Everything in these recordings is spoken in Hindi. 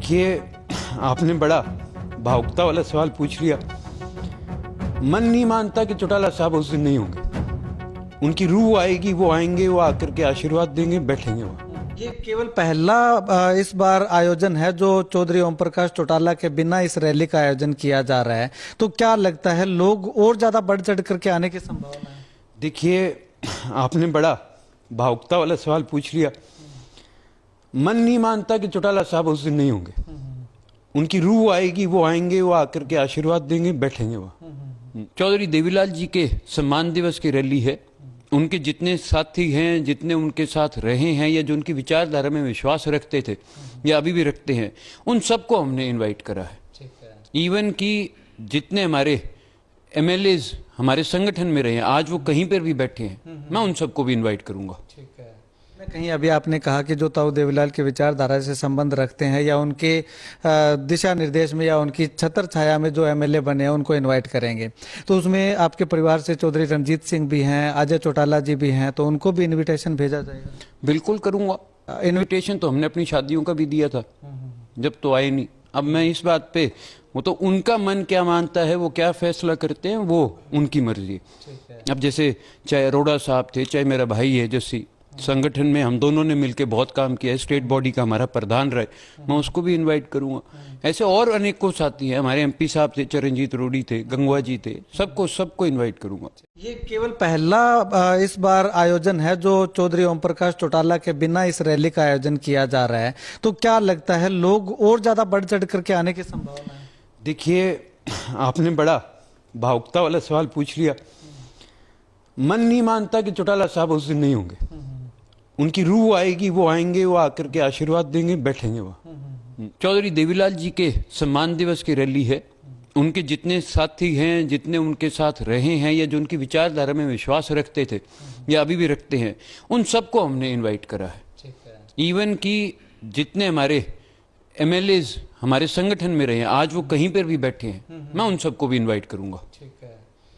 देखिए, आपने बड़ा भावुकता वाला सवाल पूछ लिया। मन नहीं मानता कि चौटाला साहब उस दिन नहीं होंगे। उनकी रूह आएगी, वो आएंगे, वो आकर के आशीर्वाद देंगे, बैठेंगे वहाँ। ये केवल पहला इस बार आयोजन है जो चौधरी ओम प्रकाश चौटाला के बिना इस रैली का आयोजन किया जा रहा है, तो क्या लगता है लोग और ज्यादा बढ़ चढ़ करके आने की संभावना है? देखिए, आपने बड़ा भावुकता वाला सवाल पूछ लिया। मन नहीं मानता कि चौटाला साहब उस दिन नहीं होंगे। उनकी रूह आएगी, वो आएंगे, वो आकर के आशीर्वाद देंगे, बैठेंगे वहाँ। चौधरी देवीलाल जी के सम्मान दिवस की रैली है। उनके जितने साथी हैं, जितने उनके साथ रहे हैं या जो उनकी विचारधारा में विश्वास रखते थे या अभी भी रखते हैं, उन सबको हमने इनवाइट करा है। इवन कि जितने हमारे एमएलएज हमारे संगठन में रहे हैं, आज वो कहीं पर भी बैठे हैं, मैं उन सबको भी इनवाइट करूंगा। कहीं अभी आपने कहा कि जो ताऊ देवीलाल के विचारधारा से संबंध रखते हैं या उनके दिशा निर्देश में या उनकी छत्र छाया में जो एमएलए बने हैं उनको इनवाइट करेंगे, तो उसमें आपके परिवार से चौधरी रणजीत सिंह भी हैं, अजय चौटाला जी भी हैं, तो उनको भी इनविटेशन भेजा जाएगा? बिल्कुल करूंगा। इनविटेशन तो हमने अपनी शादियों का भी दिया था, जब तो आए नहीं। अब मैं इस बात पे, वो तो उनका मन क्या मानता है, वो क्या फैसला करते हैं, वो उनकी मर्जी। अब जैसे चाहे अरोड़ा साहब थे, चाहे मेरा भाई है जस्सी, संगठन में हम दोनों ने मिलकर बहुत काम किया है, स्टेट बॉडी का हमारा प्रधान रहे, मैं उसको भी इनवाइट करूंगा। ऐसे और अनेकों साथी हैं, हमारे एमपी साहब थे, चरणजीत रोडी थे, गंगवा जी थे, सबको इनवाइट करूंगा। ये केवल पहला इस बार आयोजन है जो चौधरी ओम प्रकाश चौटाला के बिना इस रैली का आयोजन किया जा रहा है, तो क्या लगता है लोग और ज्यादा बढ़ चढ़ करके आने की संभावना है? देखिए, आपने बड़ा भावुकता वाला सवाल पूछ लिया। मन नहीं मानता कि चौटाला साहब उस दिन नहीं होंगे। उनकी रूह आएगी, वो आएंगे, वो आकर के आशीर्वाद देंगे, बैठेंगे वहाँ। चौधरी देवीलाल जी के सम्मान दिवस की रैली है। उनके जितने साथी हैं, जितने उनके साथ रहे हैं या जो उनकी विचारधारा में विश्वास रखते थे या अभी भी रखते हैं, उन सबको हमने इनवाइट करा है। इवन कि जितने हमारे एमएलएज हमारे संगठन में रहे हैं, आज वो कहीं पर भी बैठे हैं, मैं उन सबको भी इनवाइट करूंगा।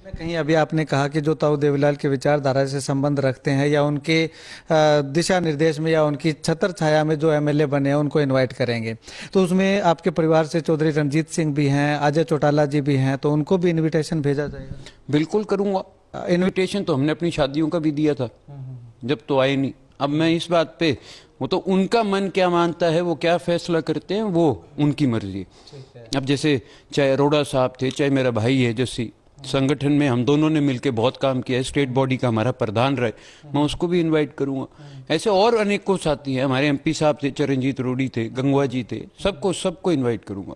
कहीं अभी आपने कहा कि जो ताऊ देवीलाल के विचारधारा से संबंध रखते हैं या उनके दिशा निर्देश में या उनकी छत्र छाया में जो एमएलए बने हैं उनको इनवाइट करेंगे, तो उसमें आपके परिवार से चौधरी रणजीत सिंह भी हैं, अजय चौटाला जी भी हैं, तो उनको भी इनविटेशन भेजा जाएगा? बिल्कुल करूंगा। इनविटेशन तो हमने अपनी शादियों का भी दिया था, जब तो आए नहीं। अब मैं इस बात पे, वो तो उनका मन क्या मानता है, वो क्या फैसला करते हैं, वो उनकी मर्जी। अब जैसे चाहे अरोड़ा साहब थे, चाहे मेरा भाई है जस्सी, संगठन में हम दोनों ने मिलकर बहुत काम किया है, स्टेट बॉडी का हमारा प्रधान रहे, मैं उसको भी इनवाइट करूंगा। ऐसे और अनेकों साथी हैं, हमारे एमपी साहब थे, चरणजीत रोडी थे, गंगवा जी थे, सबको इनवाइट करूंगा।